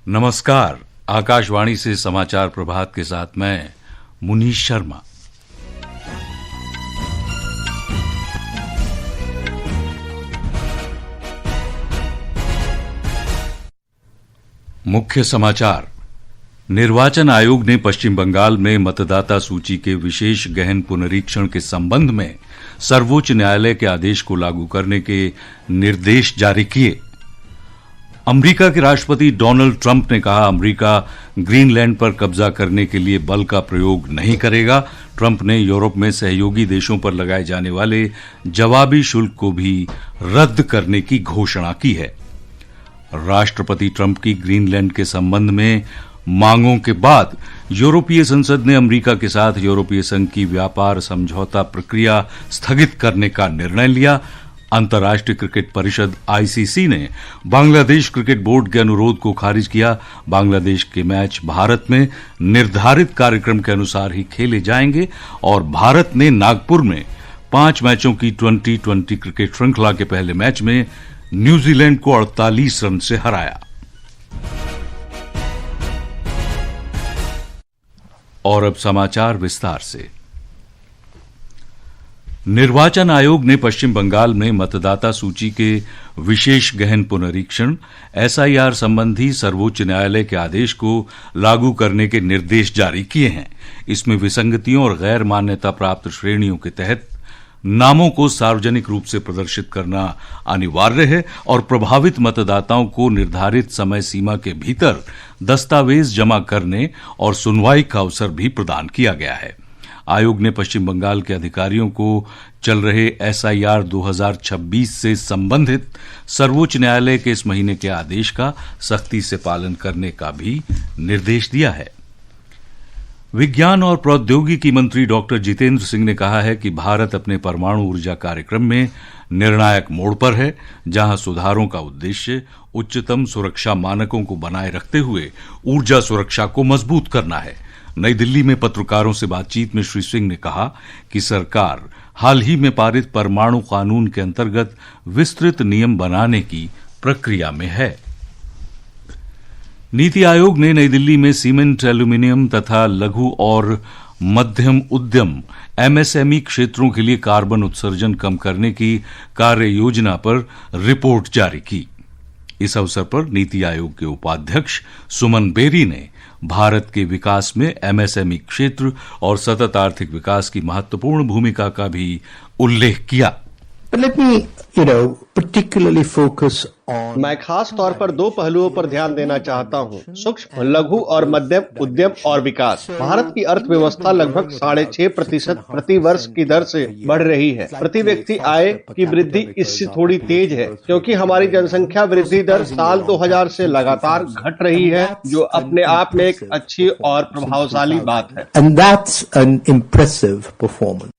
नमस्कार। आकाशवाणी से समाचार प्रभात के साथ मैं मुनीश शर्मा। मुख्य समाचार। निर्वाचन आयोग ने पश्चिम बंगाल में मतदाता सूची के विशेष गहन पुनरीक्षण के संबंध में सर्वोच्च न्यायालय के आदेश को लागू करने के निर्देश जारी किए। अमेरिका के राष्ट्रपति डोनाल्ड ट्रंप ने कहा, अमेरिका ग्रीनलैंड पर कब्जा करने के लिए बल का प्रयोग नहीं करेगा। ट्रंप ने यूरोप में सहयोगी देशों पर लगाए जाने वाले जवाबी शुल्क को भी रद्द करने की घोषणा की है। राष्ट्रपति ट्रंप की ग्रीनलैंड के संबंध में मांगों के बाद यूरोपीय संसद ने अमेरिका के साथ यूरोपीय संघ की व्यापार समझौता प्रक्रिया स्थगित करने का निर्णय लिया। अंतर्राष्ट्रीय क्रिकेट परिषद आईसीसी ने बांग्लादेश क्रिकेट बोर्ड के अनुरोध को खारिज किया। बांग्लादेश के मैच भारत में निर्धारित कार्यक्रम के अनुसार ही खेले जाएंगे और भारत ने नागपुर में 5 मैचों की 2020 क्रिकेट श्रृंखला के पहले मैच में न्यूजीलैंड को 48 रन से हराया। और अब समाचार विस्तार से। निर्वाचन आयोग ने पश्चिम बंगाल में मतदाता सूची के विशेष गहन पुनरीक्षण एसआईआर संबंधी सर्वोच्च न्यायालय के आदेश को लागू करने के निर्देश जारी किए हैं। इसमें विसंगतियों और गैर मान्यता प्राप्त श्रेणियों के तहत नामों को सार्वजनिक रूप से प्रदर्शित करना अनिवार्य है और प्रभावित मतदाताओं को निर्धारित समय सीमा के भीतर दस्तावेज जमा करने और सुनवाई का अवसर भी प्रदान किया गया है। आयोग ने पश्चिम बंगाल के अधिकारियों को चल रहे एसआईआर 2026 से संबंधित सर्वोच्च न्यायालय के इस महीने के आदेश का सख्ती से पालन करने का भी निर्देश दिया है। विज्ञान और प्रौद्योगिकी मंत्री डॉक्टर जितेंद्र सिंह ने कहा है कि भारत अपने परमाणु ऊर्जा कार्यक्रम में निर्णायक मोड़ पर है, जहां सुधारों का उद्देश्य उच्चतम सुरक्षा मानकों को बनाए रखते हुए ऊर्जा सुरक्षा को मजबूत करना है। नई दिल्ली में पत्रकारों से बातचीत में श्री सिंह ने कहा कि सरकार हाल ही में पारित परमाणु कानून के अंतर्गत विस्तृत नियम बनाने की प्रक्रिया में है। नीति आयोग ने नई दिल्ली में सीमेंट, एल्यूमीनियम तथा लघु और मध्यम उद्यम एमएसएमई क्षेत्रों के लिए कार्बन उत्सर्जन कम करने की कार्य योजना पर रिपोर्ट जारी की। इस अवसर पर नीति आयोग के उपाध्यक्ष सुमन बेरी ने भारत के विकास में एमएसएमई क्षेत्र और सतत आर्थिक विकास की महत्वपूर्ण भूमिका का भी उल्लेख किया। मैं खास तौर पर 2 पहलुओं पर ध्यान देना चाहता हूँ, सूक्ष्म, लघु और मध्यम उद्यम और विकास। भारत की अर्थव्यवस्था लगभग 6.5% प्रति वर्ष की दर से बढ़ रही है। प्रति व्यक्ति आय की वृद्धि इससे थोड़ी तेज है, क्योंकि हमारी जनसंख्या वृद्धि दर साल 2000 से लगातार घट रही है, जो अपने आप में एक अच्छी और प्रभावशाली बात है। And that's an impressive performance.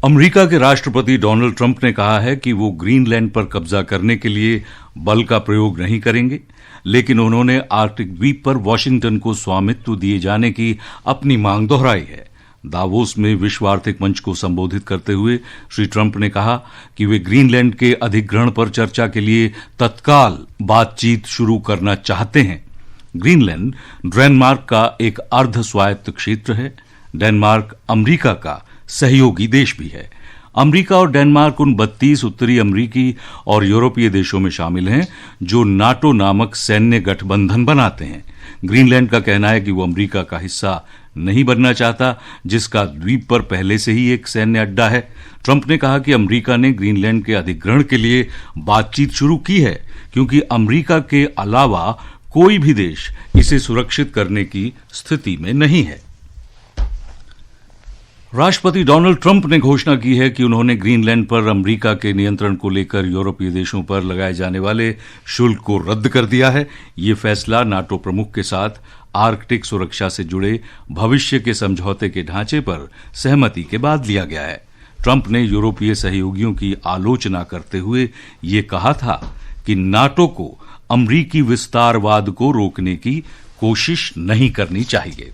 America के राष्ट्रपति डोनाल्ड ट्रंप ने कहा है कि वो ग्रीनलैंड पर कब्जा करने के लिए बल का प्रयोग नहीं करेंगे, लेकिन उन्होंने आर्कटिक द्वीप पर वॉशिंगटन को स्वामित्व दिए जाने की अपनी मांग दोहराई है। दावोस में विश्व आर्थिक मंच को संबोधित करते हुए श्री ट्रंप ने कहा कि वे ग्रीनलैंड के अधिग्रहण पर चर्चा के लिए तत्काल बातचीत शुरू करना चाहते हैं। ग्रीनलैंड डेनमार्क का एक अर्ध स्वायत्त क्षेत्र है। डेनमार्क अमेरिका का सहयोगी देश भी है। अमेरिका और डेनमार्क उन 32 उत्तरी अमेरिकी और यूरोपीय देशों में शामिल हैं जो नाटो नामक सैन्य गठबंधन बनाते हैं। ग्रीनलैंड का कहना है कि वो अमेरिका का हिस्सा नहीं बनना चाहता, जिसका द्वीप पर पहले से ही एक सैन्य अड्डा है। ट्रंप ने कहा कि अमेरिका ने ग्रीनलैंड के अधिग्रहण के लिए बातचीत शुरू की है, क्योंकि अमेरिका के अलावा कोई भी देश इसे सुरक्षित करने की स्थिति में नहीं है। राष्ट्रपति डोनाल्ड ट्रंप ने घोषणा की है कि उन्होंने ग्रीनलैंड पर अमेरिका के नियंत्रण को लेकर यूरोपीय देशों पर लगाए जाने वाले शुल्क को रद्द कर दिया है। ये फैसला नाटो प्रमुख के साथ आर्कटिक सुरक्षा से जुड़े भविष्य के समझौते के ढांचे पर सहमति के बाद लिया गया है। ट्रंप ने यूरोपीय सहयोगियों की आलोचना करते हुए ये कहा था कि नाटो को अमेरिकी विस्तारवाद को रोकने की कोशिश नहीं करनी चाहिए।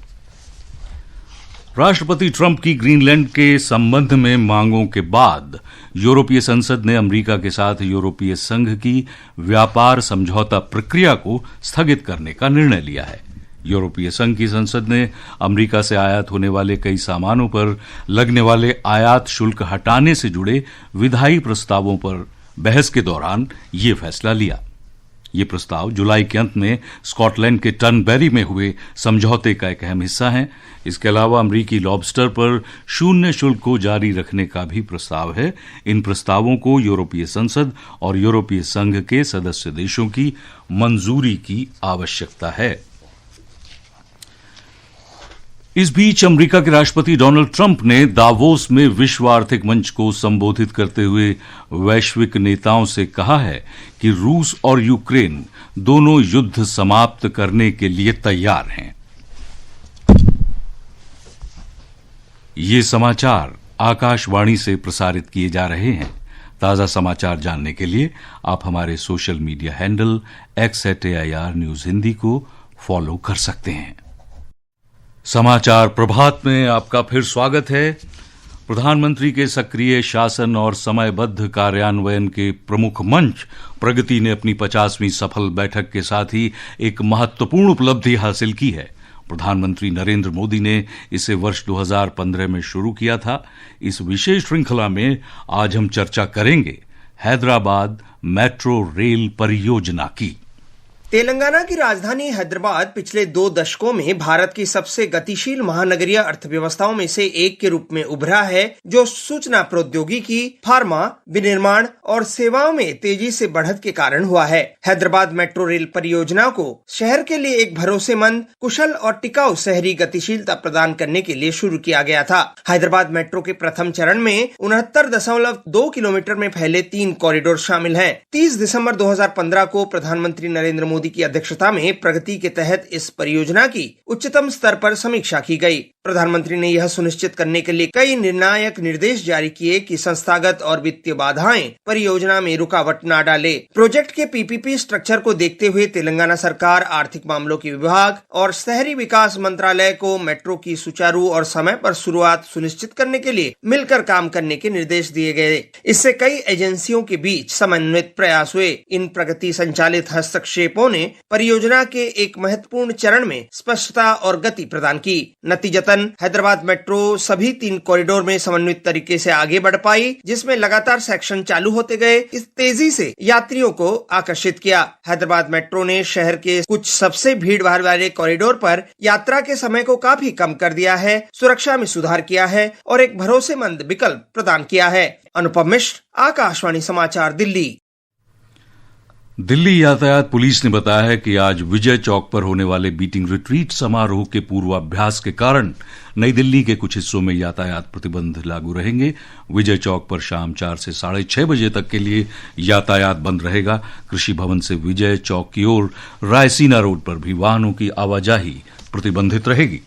राष्ट्रपति ट्रंप की ग्रीनलैंड के संबंध में मांगों के बाद यूरोपीय संसद ने अमेरिका के साथ यूरोपीय संघ की व्यापार समझौता प्रक्रिया को स्थगित करने का निर्णय लिया है। यूरोपीय संघ की संसद ने अमेरिका से आयात होने वाले कई सामानों पर लगने वाले आयात शुल्क हटाने से जुड़े विधायी प्रस्तावों पर बहस के दौरान ये फैसला लिया। ये प्रस्ताव जुलाई के अंत में स्कॉटलैंड के टर्नबेरी में हुए समझौते का एक अहम हिस्सा है। इसके अलावा अमरीकी लॉबस्टर पर शून्य शुल्क को जारी रखने का भी प्रस्ताव है। इन प्रस्तावों को यूरोपीय संसद और यूरोपीय संघ के सदस्य देशों की मंजूरी की आवश्यकता है। इस बीच अमेरिका के राष्ट्रपति डोनाल्ड ट्रंप ने दावोस में विश्व आर्थिक मंच को संबोधित करते हुए वैश्विक नेताओं से कहा है कि रूस और यूक्रेन दोनों युद्ध समाप्त करने के लिए तैयार हैं। ये समाचार आकाशवाणी से प्रसारित किए जा रहे हैं। ताजा समाचार जानने के लिए आप हमारे social media handle @AIR news Hindi को फॉलो कर सकते हैं। समाचार प्रभात में आपका फिर स्वागत है। प्रधानमंत्री के सक्रिय शासन और समयबद्ध कार्यान्वयन के प्रमुख मंच प्रगति ने अपनी 50वीं सफल बैठक के साथ ही एक महत्वपूर्ण उपलब्धि हासिल की है। प्रधानमंत्री नरेंद्र मोदी ने इसे वर्ष 2015 में शुरू किया था। इस विशेष श्रृंखला में आज हम चर्चा करेंगे हैदराबाद मेट्रो रेल परियोजना की। तेलंगाना की राजधानी हैदराबाद पिछले 2 दशकों में भारत की सबसे गतिशील महानगरीय अर्थव्यवस्थाओं में से एक के रूप में उभरा है, जो सूचना प्रौद्योगिकी, फार्मा, विनिर्माण और सेवाओं में तेजी से बढ़त के कारण हुआ है। हैदराबाद मेट्रो रेल परियोजना को शहर के लिए एक भरोसेमंद, कुशल और टिकाऊ शहरी गतिशीलता प्रदान करने के लिए शुरू किया गया था। हैदराबाद मेट्रो के प्रथम चरण में 69.2 किलोमीटर में फैले 3 कॉरिडोर शामिल हैं। 30 दिसंबर 2015 को प्रधानमंत्री नरेंद्र मोदी की अध्यक्षता में प्रगति के तहत इस परियोजना की उच्चतम स्तर पर समीक्षा की गई। प्रधानमंत्री ने यह सुनिश्चित करने के लिए कई निर्णायक निर्देश जारी किए कि संस्थागत और वित्तीय बाधाएं परियोजना में रुकावट न डाले। प्रोजेक्ट के PPP स्ट्रक्चर को देखते हुए तेलंगाना सरकार, आर्थिक मामलों के विभाग और शहरी विकास मंत्रालय को मेट्रो की सुचारू और समय पर शुरुआत सुनिश्चित करने के लिए मिलकर काम करने के निर्देश दिए गए। इससे कई एजेंसियों के बीच समन्वित प्रयास हुए। इन प्रगति संचालित हस्तक्षेपों ने परियोजना के एक महत्वपूर्ण चरण में स्पष्टता और गति प्रदान की। नतीजतन हैदराबाद मेट्रो सभी 3 कॉरिडोर में समन्वित तरीके से आगे बढ़ पाई, जिसमें लगातार सेक्शन चालू होते गए। इस तेजी से यात्रियों को आकर्षित किया। हैदराबाद मेट्रो ने शहर के कुछ सबसे भीड़ भाड़ वाले कॉरिडोर पर यात्रा के समय को काफी कम कर दिया है, सुरक्षा में सुधार किया है और एक भरोसेमंद विकल्प प्रदान किया है। अनुपम मिश्र, आकाशवाणी समाचार, दिल्ली। दिल्ली यातायात पुलिस ने बताया है कि आज विजय चौक पर होने वाले बीटिंग रिट्रीट समारोह के पूर्वाभ्यास के कारण नई दिल्ली के कुछ हिस्सों में यातायात प्रतिबंध लागू रहेंगे। विजय चौक पर शाम 4 से 6:30 बजे तक के लिए यातायात बंद रहेगा। कृषि भवन से विजय चौक की ओर रायसीना रोड पर भी वाहनों की आवाजाही प्रतिबंधित रहेगी।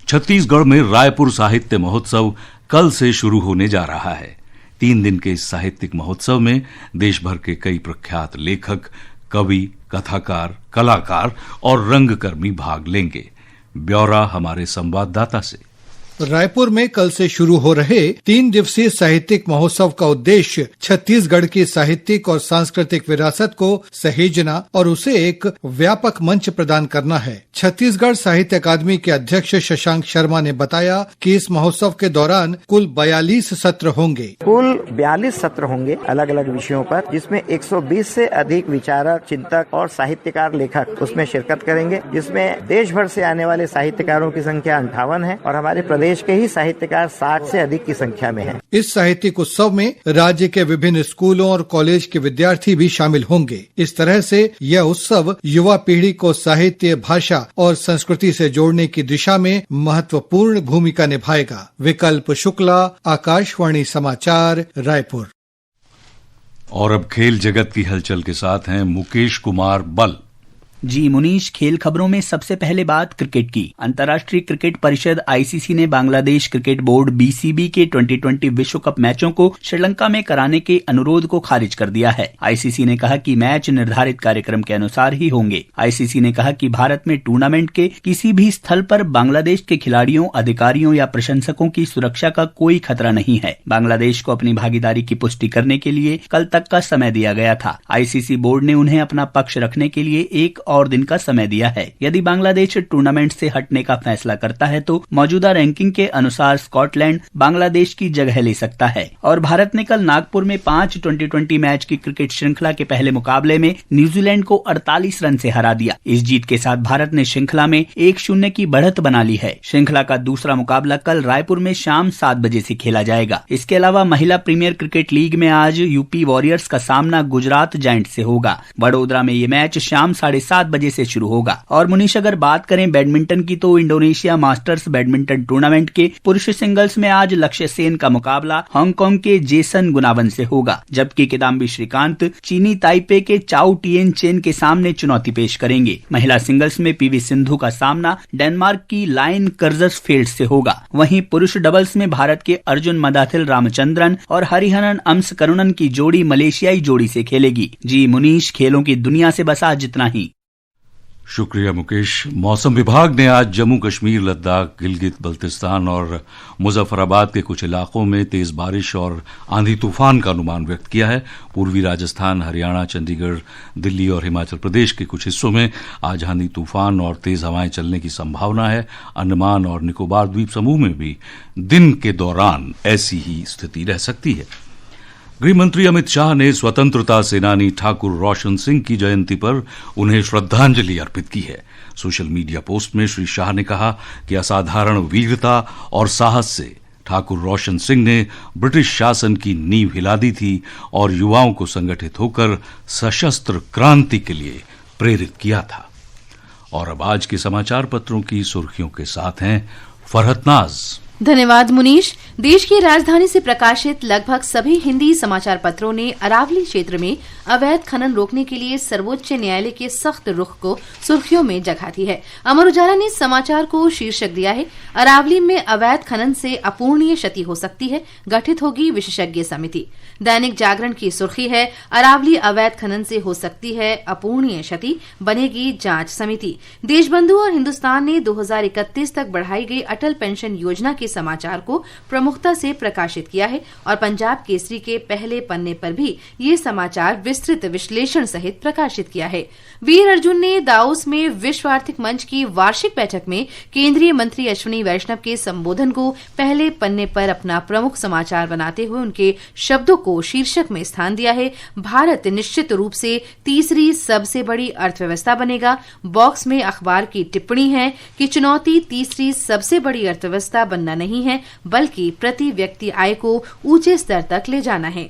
छत्तीसगढ़ में रायपुर साहित्य महोत्सव कल से शुरू होने जा रहा है। 3 दिन के इस साहित्यिक महोत्सव में देश भर के कई प्रख्यात लेखक, कवि, कथाकार, कलाकार और रंगकर्मी भाग लेंगे। ब्यौरा हमारे संवाददाता से। रायपुर में कल से शुरू हो रहे 3 दिवसीय साहित्यिक महोत्सव का उद्देश्य छत्तीसगढ़ की साहित्यिक और सांस्कृतिक विरासत को सहेजना और उसे एक व्यापक मंच प्रदान करना है। छत्तीसगढ़ साहित्य अकादमी के अध्यक्ष शशांक शर्मा ने बताया कि इस महोत्सव के दौरान कुल 42 सत्र होंगे। कुल 42 सत्र होंगे अलग अलग विषयों पर, जिसमें 120 से अधिक विचारक, चिंतक और साहित्यकार, लेखक उसमें शिरकत करेंगे, जिसमें देश भर से आने वाले साहित्यकारों की संख्या 58 है और हमारे प्रदेश के ही साहित्यकार 60 से अधिक की संख्या में हैं। इस साहित्यिक उत्सव में राज्य के विभिन्न स्कूलों और कॉलेज के विद्यार्थी भी शामिल होंगे। इस तरह से यह उत्सव युवा पीढ़ी को साहित्य, भाषा और संस्कृति से जोड़ने की दिशा में महत्वपूर्ण भूमिका निभाएगा। विकल्प शुक्ला, आकाशवाणी समाचार, रायपुर। और अब खेल जगत की हलचल के साथ हैं मुकेश कुमार बल। जी मुनीश, खेल खबरों में सबसे पहले बात क्रिकेट की। अंतर्राष्ट्रीय क्रिकेट परिषद आईसीसी ने बांग्लादेश क्रिकेट बोर्ड बीसीबी के 2020 विश्व कप मैचों को श्रीलंका में कराने के अनुरोध को खारिज कर दिया है। आईसीसी ने कहा कि मैच निर्धारित कार्यक्रम के अनुसार ही होंगे। आईसीसी ने कहा कि भारत में टूर्नामेंट के किसी भी स्थल पर बांग्लादेश के खिलाड़ियों, अधिकारियों या प्रशंसकों की सुरक्षा का कोई खतरा नहीं है। बांग्लादेश को अपनी भागीदारी की पुष्टि करने के लिए कल तक का समय दिया गया था। आईसीसी बोर्ड ने उन्हें अपना पक्ष रखने के लिए एक और दिन का समय दिया है। यदि बांग्लादेश टूर्नामेंट से हटने का फैसला करता है तो मौजूदा रैंकिंग के अनुसार स्कॉटलैंड बांग्लादेश की जगह ले सकता है। और भारत ने कल नागपुर में 5 2020 मैच की क्रिकेट श्रृंखला के पहले मुकाबले में न्यूजीलैंड को 48 रन से हरा दिया। इस जीत के साथ भारत ने श्रृंखला में 1-0 की बढ़त बना ली है। श्रृंखला का दूसरा मुकाबला कल रायपुर में शाम 7 बजे से खेला जाएगा। इसके अलावा महिला प्रीमियर क्रिकेट लीग में आज यूपी वॉरियर्स का सामना गुजरात जायंट से होगा। वडोदरा में ये मैच शाम 7:30 बजे से शुरू होगा। और मुनीश, अगर बात करें बैडमिंटन की तो इंडोनेशिया मास्टर्स बैडमिंटन टूर्नामेंट के पुरुष सिंगल्स में आज लक्ष्य सेन का मुकाबला हांगकांग के जेसन गुनावन से होगा, जबकि किदाम्बी श्रीकांत चीनी ताइपे के चाओ टिएन चेन के सामने चुनौती पेश करेंगे। महिला सिंगल्स में पीवी सिंधु का सामना डेनमार्क की लाइन कर्जर्सफेल्ड से होगा। वहीं पुरुष डबल्स में भारत के अर्जुन मदाथिल रामचंद्रन और हरिहरन अम्सकरुणन की जोड़ी मलेशियाई जोड़ी से खेलेगी। जी मुनीश, खेलों की दुनिया से बस आज जितना ही। शुक्रिया मुकेश। मौसम विभाग ने आज जम्मू कश्मीर, लद्दाख, गिलगित बल्तिस्तान और मुजफ्फराबाद के कुछ इलाकों में तेज बारिश और आंधी तूफान का अनुमान व्यक्त किया है। पूर्वी राजस्थान, हरियाणा, चंडीगढ़, दिल्ली और हिमाचल प्रदेश के कुछ हिस्सों में आज आंधी तूफान और तेज हवाएं चलने की संभावना है। अंडमान और निकोबार द्वीप समूह में भी दिन के दौरान ऐसी ही स्थिति रह सकती है। गृह मंत्री अमित शाह ने स्वतंत्रता सेनानी ठाकुर रोशन सिंह की जयंती पर उन्हें श्रद्धांजलि अर्पित की है। सोशल मीडिया पोस्ट में श्री शाह ने कहा कि असाधारण वीरता और साहस से ठाकुर रोशन सिंह ने ब्रिटिश शासन की नींव हिला दी थी और युवाओं को संगठित होकर सशस्त्र क्रांति के लिए प्रेरित किया था। और अब आज के समाचार पत्रों की सुर्खियों के साथ हैं फरहत नाज। धन्यवाद मुनीश। देश की राजधानी से प्रकाशित लगभग सभी हिंदी समाचार पत्रों ने अरावली क्षेत्र में अवैध खनन रोकने के लिए सर्वोच्च न्यायालय के सख्त रुख को सुर्खियों में जगह दी है। अमर उजाला ने समाचार को शीर्षक दिया है, अरावली में अवैध खनन से अपूर्णीय क्षति हो सकती है, गठित होगी विशेषज्ञ समिति। दैनिक जागरण की सुर्खी है, अरावली अवैध खनन से हो सकती है अपूर्णीय क्षति, बनेगी जांच समिति। देशबंधु और हिन्दुस्तान ने 2031 तक बढ़ाई गई अटल पेंशन योजना के समाचार को प्रमुखता से प्रकाशित किया है और पंजाब केसरी के पहले पन्ने पर भी ये समाचार विस्तृत विश्लेषण सहित प्रकाशित किया है। वीर अर्जुन ने दाओस में विश्व आर्थिक मंच की वार्षिक बैठक में केंद्रीय मंत्री अश्विनी वैष्णव के संबोधन को पहले पन्ने पर अपना प्रमुख समाचार बनाते हुए उनके शब्दों को शीर्षक में स्थान दिया है, भारत निश्चित रूप से तीसरी सबसे बड़ी अर्थव्यवस्था बनेगा। बॉक्स में अखबार की टिप्पणी है कि चुनौती तीसरी सबसे बड़ी अर्थव्यवस्था बनना नहीं है, बल्कि प्रति व्यक्ति आय को ऊंचे स्तर तक ले जाना है।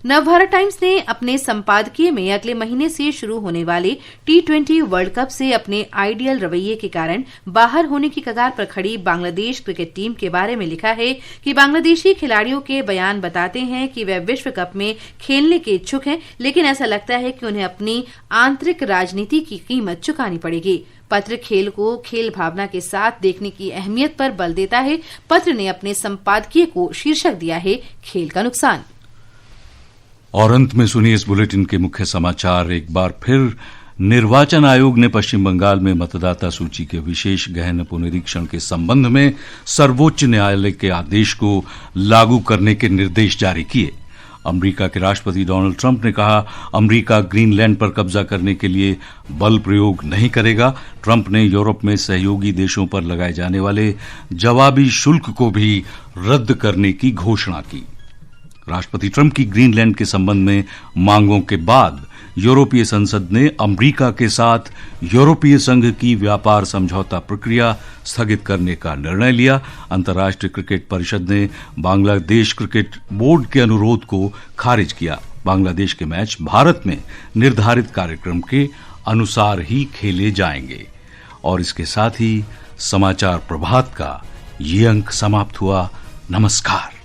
नवभारत टाइम्स ने अपने संपादकीय में अगले महीने से शुरू होने वाले T20 वर्ल्ड कप से अपने आइडियल रवैये के कारण बाहर होने की कगार पर खड़ी बांग्लादेश क्रिकेट टीम के बारे में लिखा है कि बांग्लादेशी खिलाड़ियों के बयान बताते हैं कि वे विश्व कप में खेलने के इच्छुक हैं, लेकिन ऐसा लगता है कि उन्हें अपनी आंतरिक राजनीति की कीमत चुकानी पड़ेगी। पत्र खेल को खेल भावना के साथ देखने की अहमियत पर बल देता है। पत्र ने अपने संपादकीय को शीर्षक दिया है, खेल का नुकसान। और अंत में सुनिए इस बुलेटिन के मुख्य समाचार एक बार फिर। निर्वाचन आयोग ने पश्चिम बंगाल में मतदाता सूची के विशेष गहन पुनरीक्षण के संबंध में सर्वोच्च न्यायालय के आदेश को लागू करने के निर्देश जारी किए। अमेरिका के राष्ट्रपति डोनाल्ड ट्रंप ने कहा, अमेरिका ग्रीनलैंड पर कब्जा करने के लिए बल प्रयोग नहीं करेगा। ट्रंप ने यूरोप में सहयोगी देशों पर लगाए जाने वाले जवाबी शुल्क को भी रद्द करने की घोषणा की। राष्ट्रपति ट्रंप की ग्रीनलैंड के संबंध में मांगों के बाद यूरोपीय संसद ने अमेरिका के साथ यूरोपीय संघ की व्यापार समझौता प्रक्रिया स्थगित करने का निर्णय लिया। अंतर्राष्ट्रीय क्रिकेट परिषद ने बांग्लादेश क्रिकेट बोर्ड के अनुरोध को खारिज किया। बांग्लादेश के मैच भारत में निर्धारित कार्यक्रम के अनुसार ही खेले जाएंगे। और इसके साथ ही समाचार प्रभात का ये अंक समाप्त हुआ। नमस्कार।